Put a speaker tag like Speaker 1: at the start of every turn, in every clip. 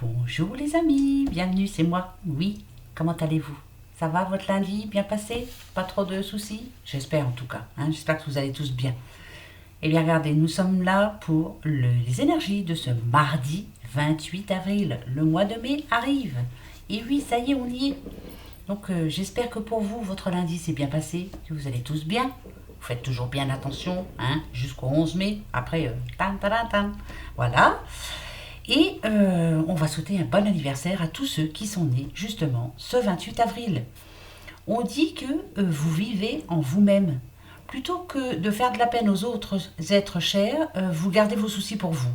Speaker 1: Bonjour les amis, bienvenue, c'est moi. Oui, comment allez-vous? Ça va votre lundi? Bien passé? Pas trop de soucis? J'espère en tout cas, hein, j'espère que vous allez tous bien. Eh bien regardez, nous sommes là pour les énergies de ce mardi 28 avril. Le mois de mai arrive. Et oui, ça y est, on y est. Donc j'espère que pour vous, votre lundi s'est bien passé, que vous allez tous bien. Vous faites toujours bien attention, hein, jusqu'au 11 mai. Après, tam, tam, tam. Voilà. Et on va souhaiter un bon anniversaire à tous ceux qui sont nés justement ce 28 avril. On dit que vous vivez en vous-même. Plutôt que de faire de la peine aux autres êtres chers, vous gardez vos soucis pour vous.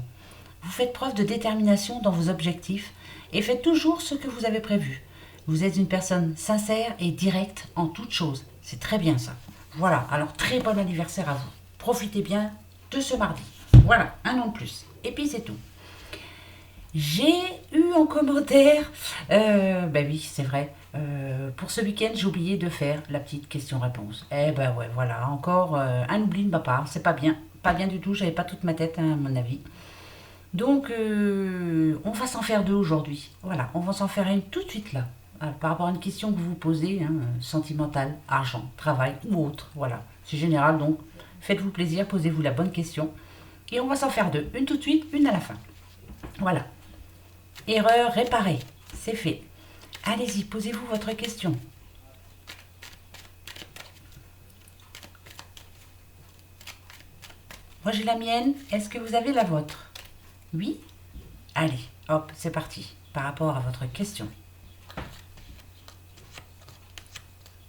Speaker 1: Vous faites preuve de détermination dans vos objectifs et faites toujours ce que vous avez prévu. Vous êtes une personne sincère et directe en toutes choses. C'est très bien ça. Voilà, alors très bon anniversaire à vous. Profitez bien de ce mardi. Voilà, un an de plus. Et puis c'est tout. J'ai eu en commentaire, ben oui, c'est vrai, pour ce week-end, j'ai oublié de faire la petite question-réponse. Eh ben ouais, voilà, encore un oubli de ma part, c'est pas bien du tout, j'avais pas toute ma tête, hein, à mon avis. Donc, on va s'en faire deux aujourd'hui. Voilà, on va s'en faire une tout de suite là, par rapport à une question que vous vous posez, hein, sentimentale, argent, travail ou autre. Voilà, c'est général, donc faites-vous plaisir, posez-vous la bonne question. Et on va s'en faire deux, une tout de suite, une à la fin. Voilà. Erreur réparée, c'est fait. Allez-y, posez-vous votre question. Moi j'ai la mienne, est-ce que vous avez la vôtre? Oui? Allez, hop, c'est parti. Par rapport à votre question.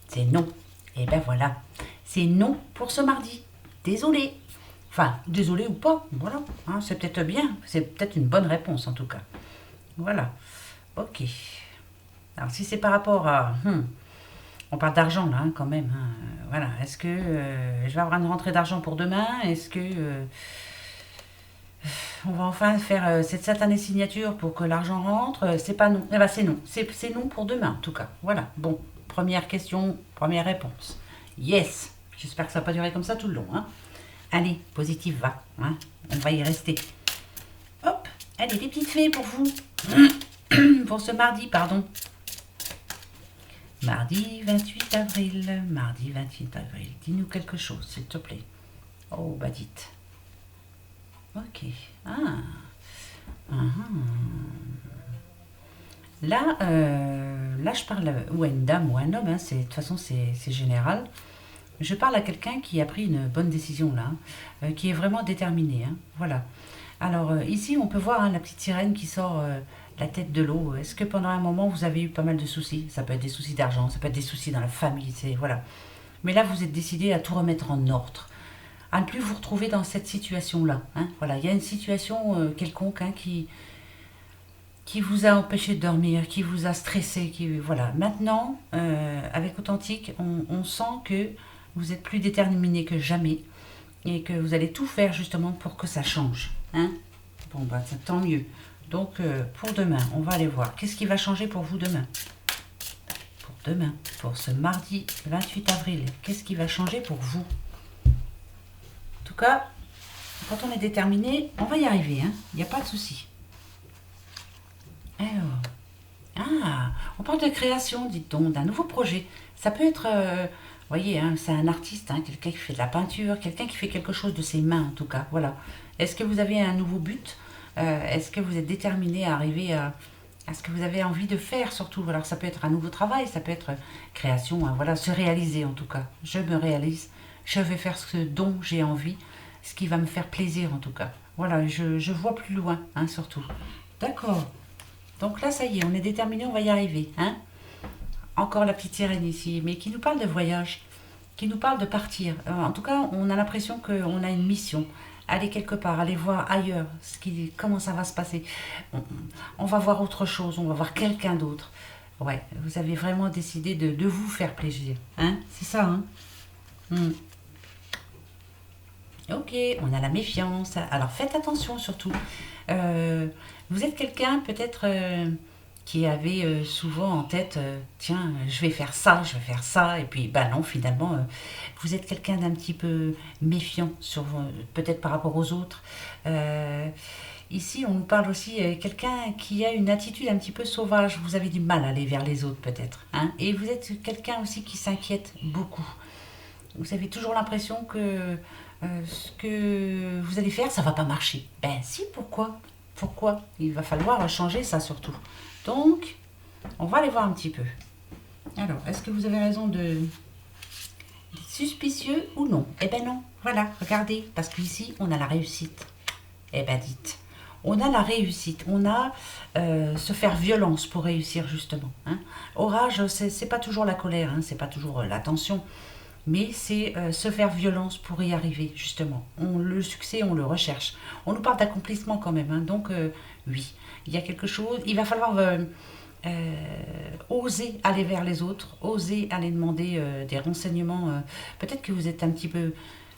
Speaker 1: C'est non. Et ben voilà, c'est non pour ce mardi. Désolé. Enfin, désolé ou pas, voilà. Hein, c'est peut-être bien, c'est peut-être une bonne réponse en tout cas. Voilà. Ok. Alors si c'est par rapport à... on parle d'argent là, hein, quand même, hein. Voilà. Est-ce que je vais avoir une rentrée d'argent pour demain? Est-ce que on va enfin faire cette satanée signature pour que l'argent rentre? C'est pas non. Eh ben c'est non. C'est non pour demain en tout cas. Voilà. Bon, première question, première réponse. Yes. J'espère que ça va pas durer comme ça tout le long, hein. Allez, positive va, hein. On va y rester. Hop. Allez, des petites fées pour vous. Pour ce mardi, pardon. Mardi 28 avril, mardi 28 avril. Dis-nous quelque chose, s'il te plaît. Oh, bah dites. Ok. Ah. Là, là, je parle ou à une dame ou à un homme, hein, de toute façon, c'est général. Je parle à quelqu'un qui a pris une bonne décision, là, qui est vraiment déterminé, hein. Voilà. Alors, ici, on peut voir, hein, la petite sirène qui sort la tête de l'eau. Est-ce que pendant un moment, vous avez eu pas mal de soucis? Ça peut être des soucis d'argent, ça peut être des soucis dans la famille, c'est... Voilà. Mais là, vous êtes décidé à tout remettre en ordre, à ne plus vous retrouver dans cette situation-là, hein. Voilà, il y a une situation quelconque, hein, qui vous a empêché de dormir, qui vous a stressé, qui... Voilà. Maintenant, avec Authentique, on sent que vous êtes plus déterminé que jamais et que vous allez tout faire justement pour que ça change, hein. Bon, bah, tant mieux. Donc, pour demain, on va aller voir. Qu'est-ce qui va changer pour vous demain? Pour demain, pour ce mardi 28 avril, qu'est-ce qui va changer pour vous? En tout cas, quand on est déterminé, on va y arriver, hein. Il n'y a pas de souci. Alors, on parle de création, dites-on, d'un nouveau projet. Ça peut être, vous voyez, hein, c'est un artiste, hein, quelqu'un qui fait de la peinture, quelqu'un qui fait quelque chose de ses mains, en tout cas. Voilà. Est-ce que vous avez un nouveau but? Est-ce que vous êtes déterminé à arriver à ce que vous avez envie de faire, surtout? Alors, ça peut être un nouveau travail, ça peut être création, hein, voilà, se réaliser, en tout cas. Je me réalise, je vais faire ce dont j'ai envie, ce qui va me faire plaisir, en tout cas. Voilà, je vois plus loin, hein, surtout. D'accord. Donc là, ça y est, on est déterminé, on va y arriver, hein. Encore la petite sirène ici, mais qui nous parle de voyage, qui nous parle de partir. En tout cas, on a l'impression qu'on a une mission. Aller quelque part, aller voir ailleurs, comment ça va se passer. On va voir autre chose, on va voir quelqu'un d'autre. Ouais, vous avez vraiment décidé de vous faire plaisir, hein. C'est ça, hein. Hmm. Ok, on a la méfiance. Alors faites attention surtout. Vous êtes quelqu'un peut-être qui avait souvent en tête, tiens, je vais faire ça, je vais faire ça, et puis bah non, finalement, vous êtes quelqu'un d'un petit peu méfiant, peut-être par rapport aux autres, Ici, on nous parle aussi quelqu'un qui a une attitude un petit peu sauvage. Vous avez du mal à aller vers les autres peut-être, hein, et vous êtes quelqu'un aussi qui s'inquiète beaucoup. Vous avez toujours l'impression que ce que vous allez faire, ça va pas marcher. Ben si, pourquoi? Pourquoi? Il va falloir changer ça surtout. Donc, on va aller voir un petit peu. Alors, est-ce que vous avez raison de suspicieux ou non? Eh ben non, voilà, regardez, parce qu'ici, on a la réussite. Eh ben dites, on a la réussite, on a se faire violence pour réussir justement, hein. Orage, c'est pas toujours la colère, hein, c'est pas toujours la tension, mais c'est se faire violence pour y arriver justement. Le succès, on le recherche. On nous parle d'accomplissement quand même, hein, donc oui, il y a quelque chose, il va falloir oser aller vers les autres, oser aller demander des renseignements. Peut-être que vous êtes un petit peu,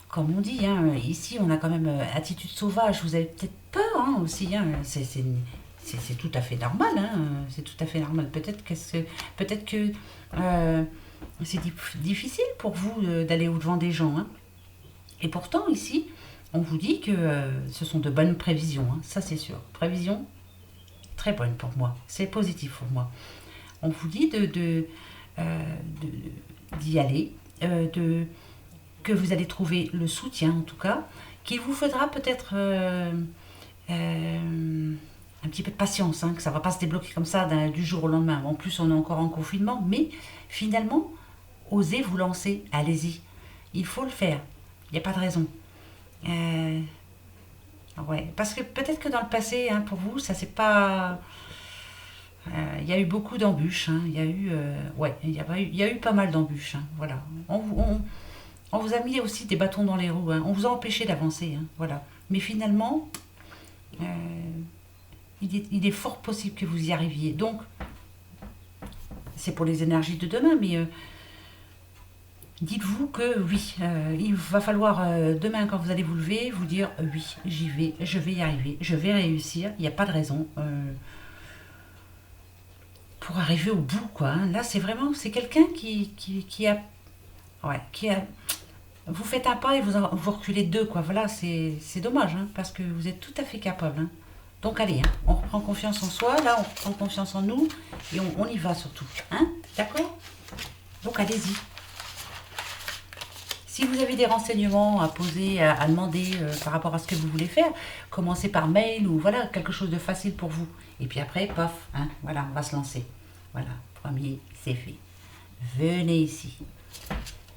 Speaker 1: comme on dit, hein, ici on a quand même attitude sauvage, vous avez peut-être peur, hein, aussi, hein, c'est tout à fait normal, hein, c'est tout à fait normal. Peut-être que euh, c'est difficile pour vous d'aller au-devant des gens, hein. Et pourtant ici, on vous dit que ce sont de bonnes prévisions, hein, ça c'est sûr. Prévisions très bonnes pour moi, c'est positif pour moi. On vous dit d'y aller, que vous allez trouver le soutien en tout cas, qu'il vous faudra peut-être un petit peu de patience, hein, que ça ne va pas se débloquer comme ça du jour au lendemain. En plus, on est encore en confinement, mais finalement, osez vous lancer, allez-y. Il faut le faire, il n'y a pas de raison. Euh, ouais, parce que peut-être que dans le passé, hein, pour vous, ça c'est pas. Il y a eu beaucoup d'embûches, hein, il y a eu, ouais, il y a eu pas mal d'embûches, hein, voilà. On vous a mis aussi des bâtons dans les roues, hein, on vous a empêché d'avancer, hein, voilà. Mais finalement, euh, il est fort possible que vous y arriviez. Donc, c'est pour les énergies de demain, mais dites-vous que oui, il va falloir demain, quand vous allez vous lever, vous dire oui, j'y vais, je vais y arriver, je vais réussir, il n'y a pas de raison pour arriver au bout, quoi, hein. Là, c'est vraiment, c'est quelqu'un qui a, ouais, qui a, vous faites un pas et vous reculez deux, quoi. Voilà, c'est dommage, hein, parce que vous êtes tout à fait capable, hein. Donc allez, hein, on reprend confiance en soi, là, on reprend confiance en nous, et on y va surtout, hein, d'accord? Donc allez-y. Si vous avez des renseignements à poser, à demander par rapport à ce que vous voulez faire, commencez par mail ou voilà, quelque chose de facile pour vous. Et puis après, paf, hein, voilà, on va se lancer. Voilà, premier, c'est fait. Venez ici.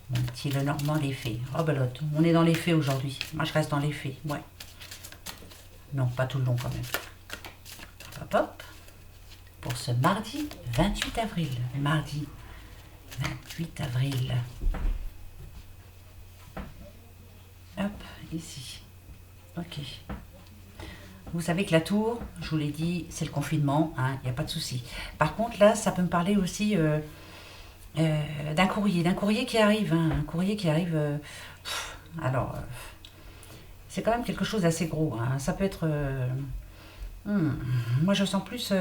Speaker 1: Mon petit Lenormand, les faits. Oh belote, on est dans les faits aujourd'hui. Moi, je reste dans les faits, ouais. Non, pas tout le long quand même. Hop, hop. Pour ce mardi 28 avril. Mardi 28 avril. Hop, ici. Ok. Vous savez que la tour, je vous l'ai dit, c'est le confinement, hein, il n'y a pas de souci. Par contre, là, ça peut me parler aussi d'un courrier qui arrive, hein, un courrier qui arrive. Alors, c'est quand même quelque chose d'assez gros, hein. Ça peut être. Hmm, moi, je sens plus.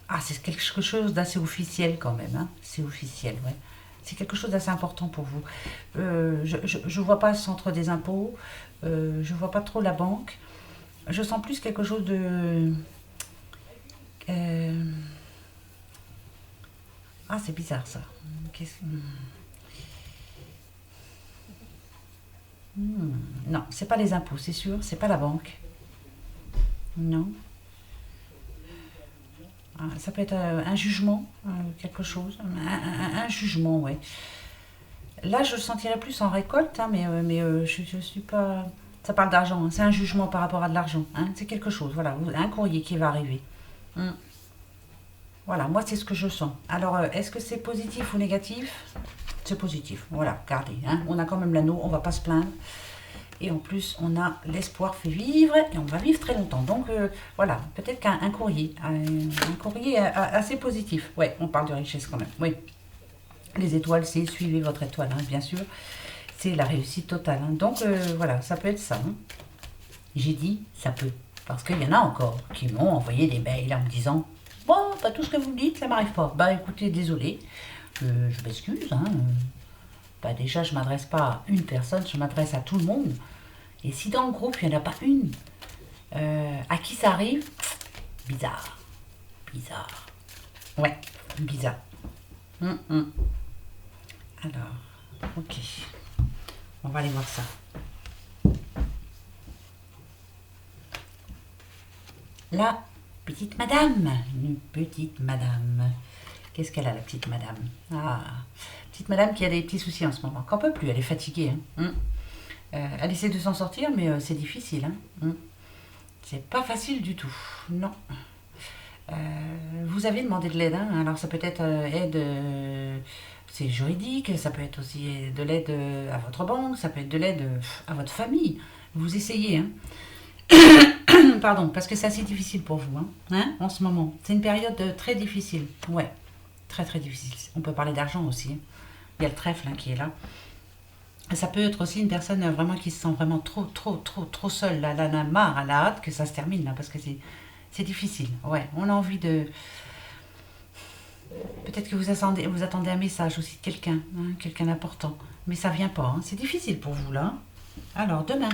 Speaker 1: Ah, c'est quelque chose d'assez officiel quand même, hein. C'est officiel, ouais. C'est quelque chose d'assez important pour vous. Je vois pas le centre des impôts, je vois pas trop la banque. Je sens plus quelque chose de. euh, Ah, c'est bizarre ça. Non, c'est pas les impôts, c'est sûr. C'est pas la banque. Non. Ah, ça peut être un jugement, quelque chose. Un jugement, ouais. Là, je le sentirais plus en récolte, hein, mais je suis pas. Ça parle d'argent, hein. C'est un jugement par rapport à de l'argent, hein. C'est quelque chose, voilà. Un courrier qui va arriver. Hmm. Voilà, moi, c'est ce que je sens. Alors, est-ce que c'est positif ou négatif? C'est positif, voilà, regardez, hein. On a quand même l'anneau, on va pas se plaindre. Et en plus, on a l'espoir fait vivre et on va vivre très longtemps. Donc voilà, peut-être qu'un courrier, un courrier assez positif. Ouais, on parle de richesse quand même. Oui, les étoiles, c'est suivez votre étoile, hein, bien sûr. C'est la réussite totale, hein. Donc voilà, ça peut être ça, hein. J'ai dit ça peut. Parce qu'il y en a encore qui m'ont envoyé des mails en me disant bon, pas tout ce que vous me dites, ça m'arrive pas. Bah écoutez, désolé, je m'excuse, hein. Bah déjà, je m'adresse pas à une personne, je m'adresse à tout le monde. Et si dans le groupe, il n'y en a pas une À qui ça arrive? Bizarre. Bizarre. Ouais, bizarre. Hum. Alors, ok. On va aller voir ça. La petite madame. Une petite madame. Qu'est-ce qu'elle a, la petite madame? Ah, petite madame qui a des petits soucis en ce moment. Qu'en peut plus, elle est fatiguée. Hein. Elle essaie de s'en sortir, mais c'est difficile. Hein. C'est pas facile du tout. Non. Vous avez demandé de l'aide. Hein. Alors, ça peut être aide c'est juridique, ça peut être aussi de l'aide à votre banque, ça peut être de l'aide à votre famille. Vous essayez. Hein. Pardon, parce que c'est assez difficile pour vous, hein, en ce moment. C'est une période très difficile. Ouais, très très difficile. On peut parler d'argent aussi. Hein. Il y a le trèfle qui est là. Ça peut être aussi une personne vraiment qui se sent vraiment trop seule. Là, elle en a marre, elle a hâte que ça se termine, là, parce que c'est difficile. Ouais, on a envie de... Peut-être que vous attendez un message aussi de quelqu'un, hein, quelqu'un d'important. Mais ça vient pas, hein. C'est difficile pour vous, là. Alors, demain.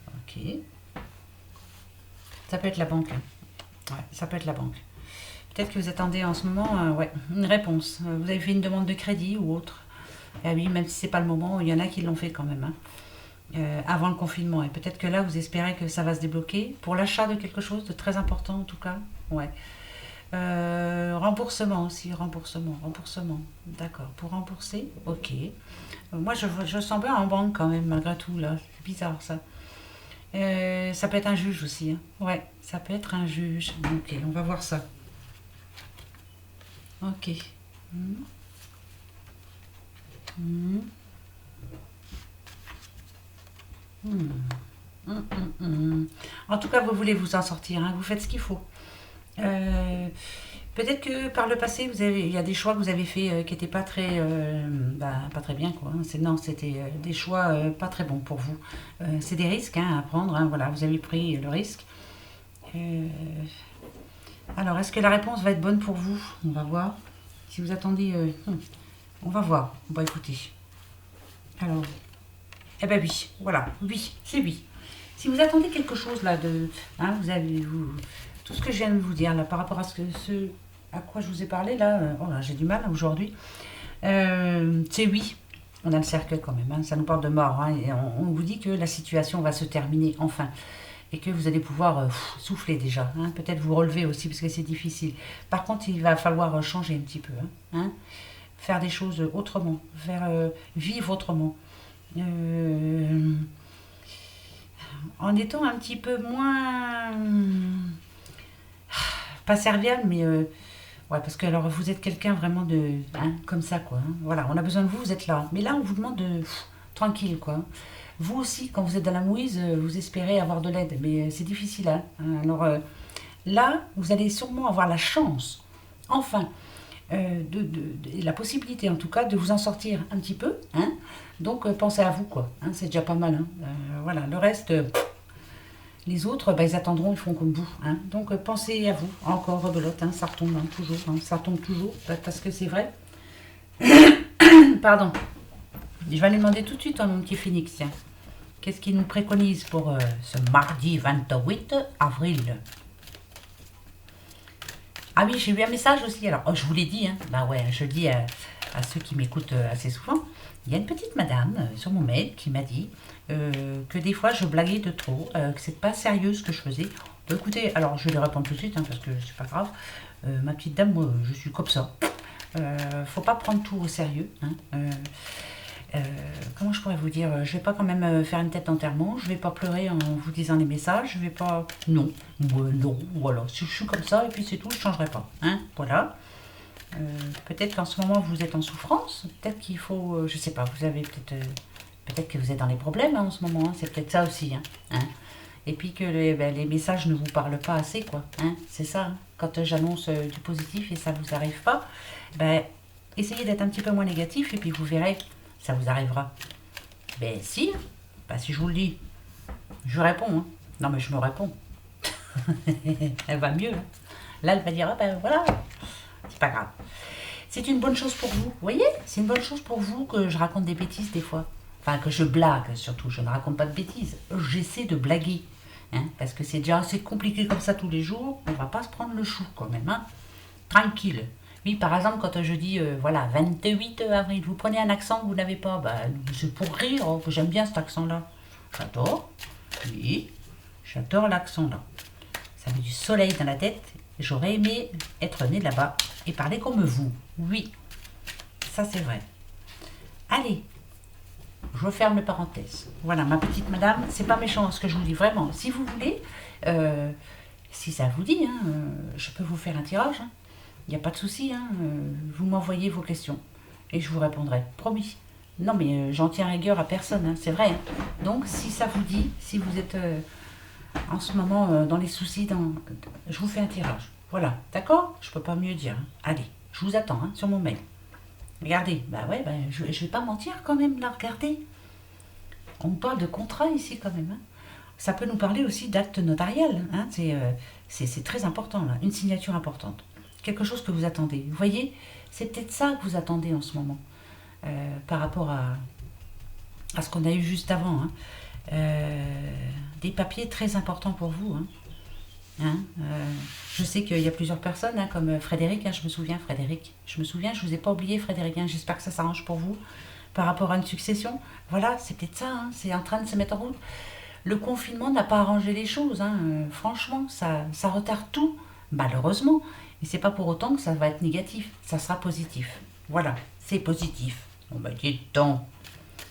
Speaker 1: Ok. Ça peut être la banque. Ouais, ça peut être la banque. Peut-être que vous attendez en ce moment ouais, une réponse. Vous avez fait une demande de crédit ou autre. Ah oui, même si c'est pas le moment, il y en a qui l'ont fait quand même. Hein, avant le confinement. Et peut-être que là, vous espérez que ça va se débloquer pour l'achat de quelque chose de très important en tout cas. Ouais. Remboursement aussi, remboursement. D'accord. Pour rembourser, ok. Moi, je sens bien en banque quand même, malgré tout, là. C'est bizarre, ça. Ça peut être un juge aussi. Hein. Ouais, ça peut être un juge. Ok, on va voir ça. Ok. Hmm. Hmm. Hmm. En tout cas, vous voulez vous en sortir. Hein. Vous faites ce qu'il faut. Euh, Peut-être que par le passé, il y a des choix que vous avez fait qui n'étaient pas pas très bien, quoi. Non, c'était des choix pas très bons pour vous. C'est des risques à prendre. Hein, voilà, vous avez pris le risque. Euh, alors, est-ce que la réponse va être bonne pour vous? On va voir. Si vous attendez, on va voir. Bon, écoutez. Alors, eh ben oui, voilà, oui, c'est oui. Si vous attendez quelque chose là hein, tout ce que je viens de vous dire là par rapport à à quoi je vous ai parlé là, oh là j'ai du mal aujourd'hui. C'est oui. On a le cercle quand même. Hein, ça nous parle de mort hein, et on vous dit que la situation va se terminer enfin et que vous allez pouvoir souffler déjà. Hein, peut-être vous relever aussi parce que c'est difficile. Par contre, il va falloir changer un petit peu. Hein, faire des choses autrement, faire vivre autrement. Euh, en étant un petit peu moins pas serviable mais ouais parce que alors vous êtes quelqu'un vraiment de hein, comme ça quoi hein. Voilà on a besoin de vous, vous êtes là mais là on vous demande de tranquille quoi. Vous aussi quand vous êtes dans la mouise vous espérez avoir de l'aide mais c'est difficile hein. Alors là vous allez sûrement avoir la chance enfin la possibilité en tout cas de vous en sortir un petit peu hein. Donc pensez à vous quoi hein, c'est déjà pas mal hein. Voilà le reste les autres, bah, ils attendront, ils feront comme vous. Hein. Donc pensez à vous. Encore rebelote, hein, ça retombe hein, toujours. Hein, ça retombe toujours, parce que c'est vrai. Pardon. Je vais aller demander tout de suite à mon petit phénix. Tiens. Qu'est-ce qu'il nous préconise pour ce mardi 28 avril? Ah oui, j'ai eu un message aussi. Alors, oh, je vous l'ai dit. Hein. Bah ouais, je le dis à ceux qui m'écoutent assez souvent. Il y a une petite madame sur mon mail qui m'a dit que des fois je blaguais de trop, que c'est pas sérieux ce que je faisais. Bah, écoutez, alors je vais lui répondre tout de suite hein, parce que c'est pas grave. Ma petite dame, moi je suis comme ça. Faut pas prendre tout au sérieux. Hein. Comment je pourrais vous dire? Je vais pas quand même faire une tête d'enterrement. Je vais pas pleurer en vous disant les messages. Je vais pas. Non. Non. Voilà. Si je suis comme ça et puis c'est tout, je changerai pas. Hein. Voilà. Peut-être qu'en ce moment vous êtes en souffrance, peut-être qu'il faut, je sais pas, vous avez peut-être que vous êtes dans les problèmes hein, en ce moment, hein, c'est peut-être ça aussi, hein. Et puis que les messages ne vous parlent pas assez, quoi, hein, c'est ça, hein. Quand j'annonce du positif et ça vous arrive pas, ben, essayez d'être un petit peu moins négatif et puis vous verrez, ça vous arrivera. Ben si, ben, si je vous le dis, je réponds, hein. Non mais je me réponds, elle va mieux, hein. Là elle va dire, ah ben voilà. C'est pas grave. C'est une bonne chose pour vous. Vous voyez? C'est une bonne chose pour vous que je raconte des bêtises des fois. Enfin, que je blague surtout. Je ne raconte pas de bêtises. J'essaie de blaguer. hein, parce que c'est déjà assez compliqué comme ça tous les jours, on va pas se prendre le chou quand même, hein. Tranquille. Oui, par exemple, quand je dis, voilà, 28 avril, vous prenez un accent que vous n'avez pas, bah, c'est pour rire, hein, que j'aime bien cet accent-là. J'adore, oui, j'adore l'accent-là. Ça met du soleil dans la tête. J'aurais aimé être né là-bas et parler comme vous. Oui, ça c'est vrai. Allez, je ferme les parenthèses. Voilà, ma petite madame, c'est pas méchant ce que je vous dis, vraiment. Si vous voulez, si ça vous dit, hein, je peux vous faire un tirage. Hein. Il n'y a pas de souci, hein, vous m'envoyez vos questions et je vous répondrai, promis. Non mais j'en tiens rigueur à personne, hein, c'est vrai. Hein. Donc si ça vous dit, si vous êtes en ce moment dans les soucis, je vous fais un tirage. Voilà, d'accord? Je peux pas mieux dire. Hein. Allez, je vous attends hein, sur mon mail. Regardez, bah ouais, bah, je vais pas mentir quand même là, regardez. On parle de contrat ici quand même. Hein. Ça peut nous parler aussi d'acte notarial, hein, c'est très important là, une signature importante. Quelque chose que vous attendez. Vous voyez, c'est peut-être ça que vous attendez en ce moment, par rapport à ce qu'on a eu juste avant. Hein. Des papiers très importants pour vous. Hein. Hein, je sais qu'il y a plusieurs personnes, hein, comme Frédéric, hein, je me souviens, je vous ai pas oublié Frédéric, hein, j'espère que ça s'arrange pour vous, par rapport à une succession. Voilà, c'est peut-être ça, hein, c'est en train de se mettre en route. Le confinement n'a pas arrangé les choses, hein, franchement, ça retarde tout, malheureusement. Et c'est pas pour autant que ça va être négatif, ça sera positif. Voilà, c'est positif. Bon bah dis donc,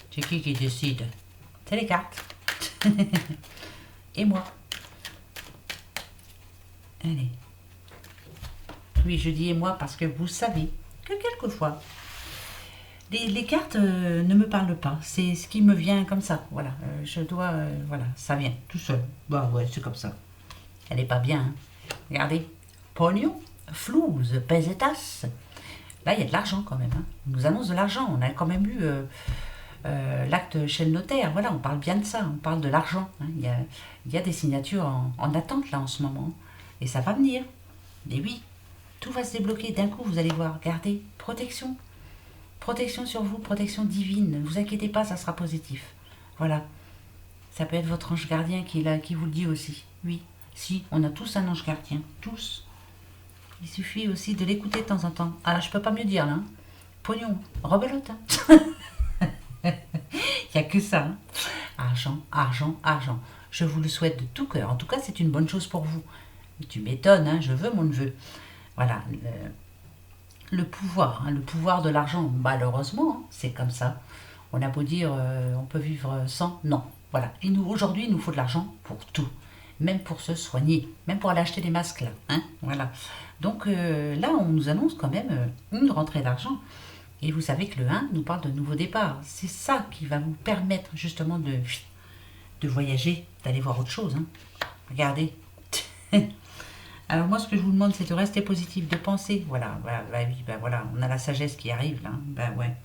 Speaker 1: c'est qui décide? C'est les cartes. Et moi. Allez. Oui, je dis et moi parce que vous savez que quelquefois, les cartes ne me parlent pas. C'est ce qui me vient comme ça. Voilà, je dois... voilà, ça vient tout seul. Bah ouais, c'est comme ça. Elle est pas bien. Hein. Regardez. Pognon, flouze, pesetas. Là, il y a de l'argent quand même. Hein. On nous annonce de l'argent. On a quand même eu l'acte chez le notaire. Voilà, on parle bien de ça. On parle de l'argent. Hein. Il y a des signatures en attente là en ce moment. Et ça va venir. Et oui, tout va se débloquer. D'un coup, vous allez voir. Regardez, protection. Protection sur vous, protection divine. Ne vous inquiétez pas, ça sera positif. Voilà. Ça peut être votre ange gardien qui vous le dit aussi. Oui, si, on a tous un ange gardien. Tous. Il suffit aussi de l'écouter de temps en temps. Ah, je peux pas mieux dire là. Hein. Pognon, rebelote. Hein. Il n'y a que ça. Hein. Argent, argent, argent. Je vous le souhaite de tout cœur. En tout cas, c'est une bonne chose pour vous. Tu m'étonnes, hein, je veux mon neveu. Voilà, le pouvoir, hein, le pouvoir de l'argent, malheureusement, hein, c'est comme ça. On a beau dire, on peut vivre sans, non. Voilà, et nous, aujourd'hui, il nous faut de l'argent pour tout. Même pour se soigner, même pour aller acheter des masques, là. Hein, voilà. Donc là, on nous annonce quand même une rentrée d'argent. Et vous savez que le 1 nous parle de nouveau départ. C'est ça qui va vous permettre justement de voyager, d'aller voir autre chose. Hein. Regardez. Alors moi, ce que je vous demande, c'est de rester positif, de penser. Voilà, voilà, bah oui, bah voilà, on a la sagesse qui arrive là. Ben ouais.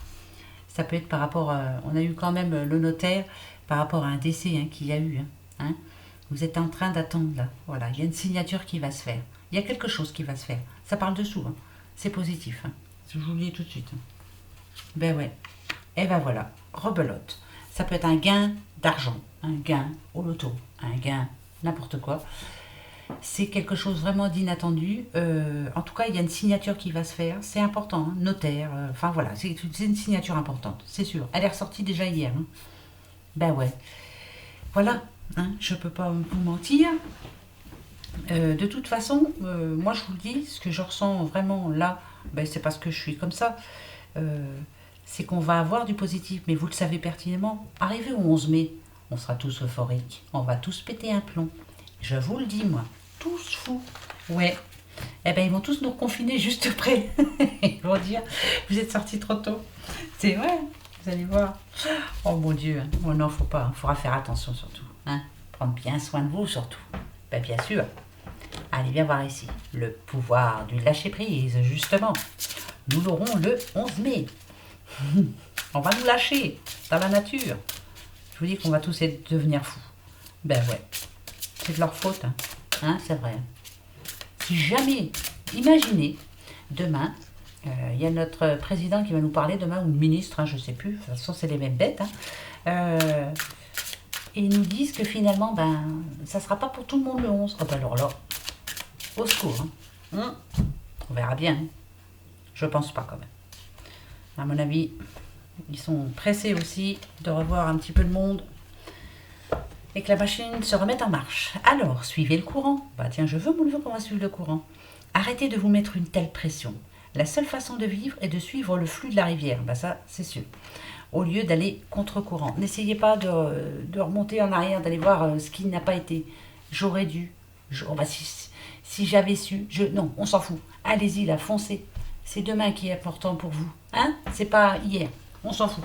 Speaker 1: Ça peut être par rapport à... On a eu quand même le notaire par rapport à un décès hein, qu'il y a eu. Hein. Vous êtes en train d'attendre là. Voilà, il y a une signature qui va se faire. Il y a quelque chose qui va se faire. Ça parle dessous. Hein. C'est positif. Hein. Je vous le dis tout de suite. Hein. Ben ouais. Et ben voilà. Rebelote. Ça peut être un gain d'argent. Un gain au loto. Un gain n'importe quoi. C'est quelque chose vraiment d'inattendu. En tout cas, il y a une signature qui va se faire. C'est important, hein, notaire. Enfin voilà, c'est une signature importante, c'est sûr. Elle est ressortie déjà hier. Hein. Ben ouais. Voilà, hein, je peux pas vous mentir. De toute façon, moi je vous le dis, ce que je ressens vraiment là, ben, c'est parce que je suis comme ça. C'est qu'on va avoir du positif, mais vous le savez pertinemment. Arrivé au 11 mai, on sera tous euphoriques. On va tous péter un plomb. Je vous le dis, moi. Tous fous. Ouais. Eh ben, ils vont tous nous confiner juste près. Ils vont dire, vous êtes sortis trop tôt. C'est vrai, vous allez voir. Oh mon Dieu. Hein. Oh non, faut pas. Il faudra faire attention surtout. Hein. Prendre bien soin de vous surtout. Ben, bien sûr. Allez, viens voir ici. Le pouvoir du lâcher-prise, justement. Nous l'aurons le 11 mai. On va nous lâcher dans la nature. Je vous dis qu'on va tous devenir fous. Ben ouais. C'est de leur faute. Hein, c'est vrai. Si jamais, imaginez, demain, il y a notre président qui va nous parler demain, ou le ministre, hein, je ne sais plus, de toute façon c'est les mêmes bêtes. Hein, Et ils nous disent que finalement, ben, ça sera pas pour tout le monde le 11. Oh ben alors là, au secours. On verra bien. Je pense pas quand même. À mon avis, ils sont pressés aussi de revoir un petit peu le monde et que la machine se remette en marche. Alors, suivez le courant. Bah tiens, je veux mon neveu qu'on va suivre le courant. Arrêtez de vous mettre une telle pression. La seule façon de vivre est de suivre le flux de la rivière. Bah ça, c'est sûr. Au lieu d'aller contre-courant. N'essayez pas de remonter en arrière, d'aller voir ce qui n'a pas été. J'aurais dû. Bah, si j'avais su. Non, on s'en fout. Allez-y, là, foncez. C'est demain qui est important pour vous. Hein? C'est pas hier. On s'en fout.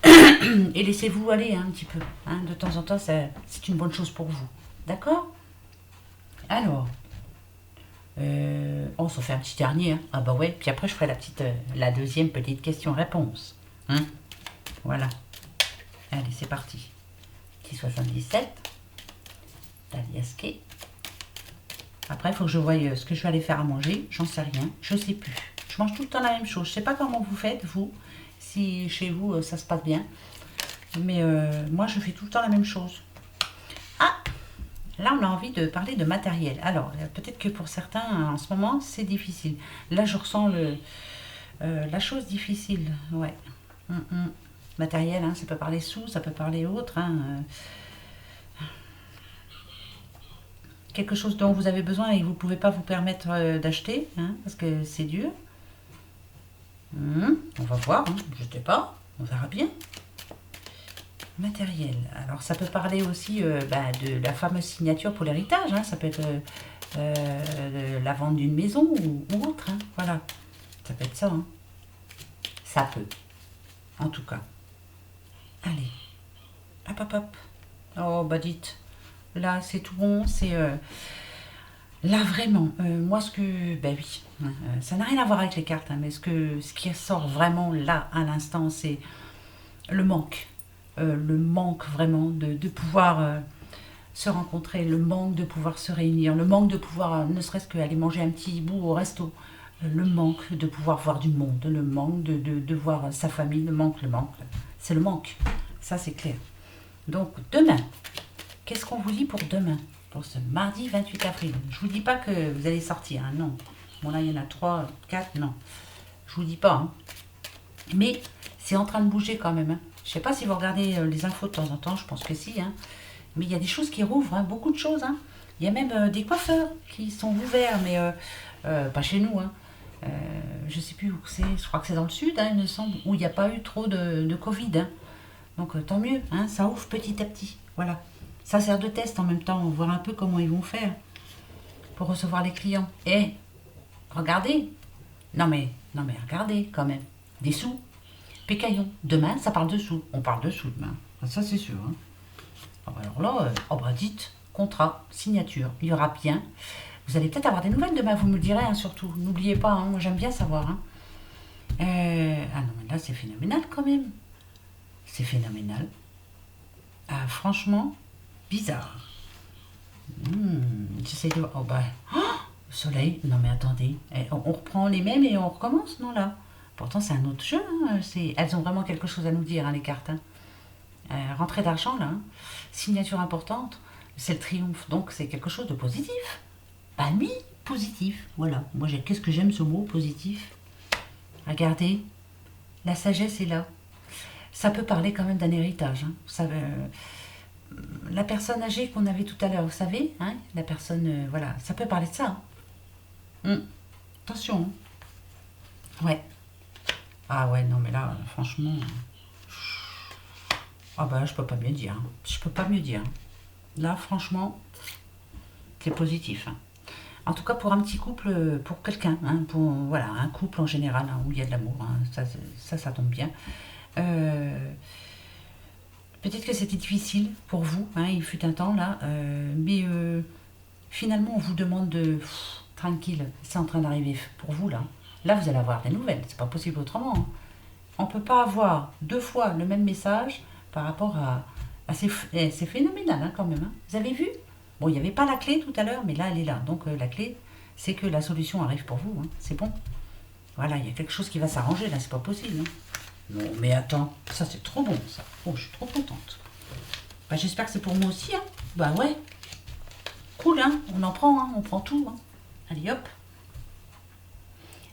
Speaker 1: Et laissez-vous aller un petit peu. Hein? De temps en temps, c'est une bonne chose pour vous. D'accord? Alors, on s'en fait un petit dernier. Hein? Ah bah ouais. Puis après, je ferai la deuxième petite question-réponse. Hein? Voilà. Allez, c'est parti. Petit 77. Taliasqué. Après, il faut que je voie ce que je vais aller faire à manger. J'en sais rien. Je sais plus. Je mange tout le temps la même chose. Je sais pas comment vous faites, vous. Si chez vous, ça se passe bien. Mais moi, je fais tout le temps la même chose. Ah! Là, on a envie de parler de matériel. Alors, peut-être que pour certains, en ce moment, c'est difficile. Là, je ressens la chose difficile. Ouais. Matériel, hein, ça peut parler sous, ça peut parler autre. Hein, quelque chose dont vous avez besoin et que vous ne pouvez pas vous permettre d'acheter, hein, parce que c'est dur. On va voir, hein, je ne sais pas, on verra bien. Matériel. Alors ça peut parler aussi de la fameuse signature pour l'héritage, hein, ça peut être la vente d'une maison ou autre, hein, voilà. Ça peut être ça, hein. Ça peut, en tout cas. Allez, hop hop hop. Oh bah dites, là c'est tout bon, c'est... Là vraiment, moi ce que... Ben oui, hein, ça n'a rien à voir avec les cartes, hein, mais ce qui ressort vraiment là à l'instant, c'est le manque. Le manque vraiment de pouvoir se rencontrer, le manque de pouvoir se réunir, le manque de pouvoir ne serait-ce qu'aller manger un petit bout au resto, le manque de pouvoir voir du monde, le manque de voir sa famille, le manque, c'est le manque, ça c'est clair. Donc demain, qu'est-ce qu'on vous dit pour demain? Pour ce mardi 28 avril. Je vous dis pas que vous allez sortir, hein, non. Bon là il y en a 3, 4, non. Je vous dis pas, hein. Mais c'est en train de bouger quand même, hein. Je sais pas si vous regardez les infos de temps en temps, je pense que si, hein. Mais il y a des choses qui rouvrent, hein, beaucoup de choses, hein. Il y a même des coiffeurs qui sont ouverts, mais pas chez nous, hein. Je sais plus où c'est, je crois que c'est dans le sud, hein, il me semble, où il n'y a pas eu trop de Covid, hein. Donc tant mieux, hein, ça ouvre petit à petit, voilà. Ça sert de test en même temps, on voit un peu comment ils vont faire pour recevoir les clients. Et regardez, non mais regardez quand même, des sous, pécaillon. Demain, ça parle de sous, on parle de sous demain, ça c'est sûr. Hein. Alors là, dites, contrat, signature, il y aura bien. Vous allez peut-être avoir des nouvelles demain, vous me le direz, hein, surtout. N'oubliez pas, hein, moi j'aime bien savoir. Hein. Ah non, mais là c'est phénoménal quand même. C'est phénoménal. Ah, franchement, bizarre. J'essaie de... Oh bah... Oh, soleil. Non mais attendez. On reprend les mêmes et on recommence, non là? Pourtant c'est un autre jeu. Hein. Elles ont vraiment quelque chose à nous dire, hein, les cartes. Hein. Rentrée d'argent là. Hein. Signature importante. C'est le triomphe. Donc c'est quelque chose de positif. Bah oui, positif. Voilà. Moi qu'est-ce que j'aime ce mot, positif. Regardez. La sagesse est là. Ça peut parler quand même d'un héritage. Hein. La personne âgée qu'on avait tout à l'heure, vous savez, hein, la personne, voilà, ça peut parler de ça. Hein. Attention. Hein. Ouais. Ah ouais, non mais là, franchement... Ah bah je peux pas mieux dire. Hein. Je peux pas mieux dire. Là, franchement, c'est positif. Hein. En tout cas, pour un petit couple, pour quelqu'un, hein, pour voilà, un couple en général, hein, où il y a de l'amour, hein, ça tombe bien. Peut-être que c'était difficile pour vous, hein, il fut un temps là, mais finalement on vous demande de... tranquille, c'est en train d'arriver pour vous là. Là vous allez avoir des nouvelles, c'est pas possible autrement. Hein. On peut pas avoir 2 fois le même message par rapport à c'est phénoménal hein, quand même. Hein. Vous avez vu? Bon, il n'y avait pas la clé tout à l'heure, mais là elle est là. Donc la clé, c'est que la solution arrive pour vous, hein. C'est bon. Voilà, il y a quelque chose qui va s'arranger là, c'est pas possible. Hein. Non, mais attends, ça c'est trop bon ça. Oh, je suis trop contente. Bah, j'espère que c'est pour moi aussi, hein. Bah ouais. Cool, hein. On prend tout, hein. Allez, hop.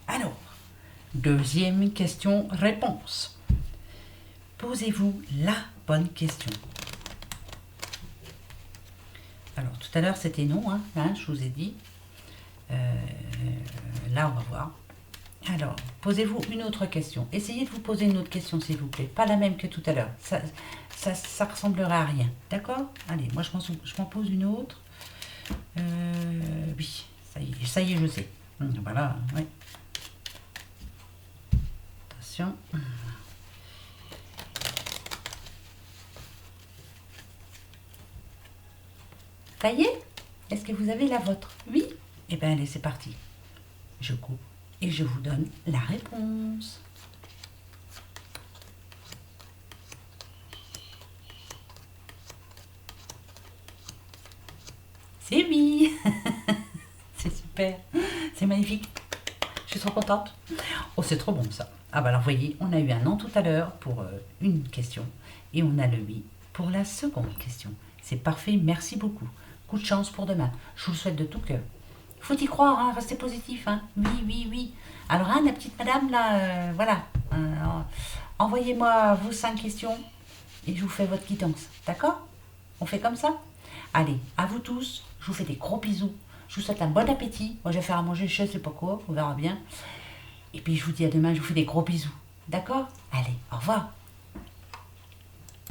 Speaker 1: Alors, deuxième question-réponse. Posez-vous la bonne question. Alors, tout à l'heure, c'était non, hein, je vous ai dit. Là, on va voir. Alors, posez-vous une autre question. Essayez de vous poser une autre question, s'il vous plaît. Pas la même que tout à l'heure. Ça ressemblerait à rien. D'accord? Allez, moi, je m'en pose une autre. Oui, ça y est, je sais. Voilà, oui. Attention. Ça y est? Est-ce que vous avez la vôtre? Oui? Eh bien, allez, c'est parti. Je coupe et je vous donne la réponse. C'est oui. C'est super. C'est magnifique. Je suis trop contente. Oh, c'est trop bon ça. Ah bah alors, voyez, on a eu un non tout à l'heure pour une question et on a le oui pour la seconde question. C'est parfait, merci beaucoup. Coup de chance pour demain. Je vous le souhaite de tout cœur. Faut y croire, hein, restez positif. Hein. Oui, oui, oui. Alors, hein, la petite madame, là, voilà. Envoyez-moi vos 5 questions et je vous fais votre quittance. D'accord? On fait comme ça? Allez, à vous tous, je vous fais des gros bisous. Je vous souhaite un bon appétit. Moi, je vais faire à manger, je sais pas quoi, on verra bien. Et puis, je vous dis à demain, je vous fais des gros bisous. D'accord? Allez, au revoir.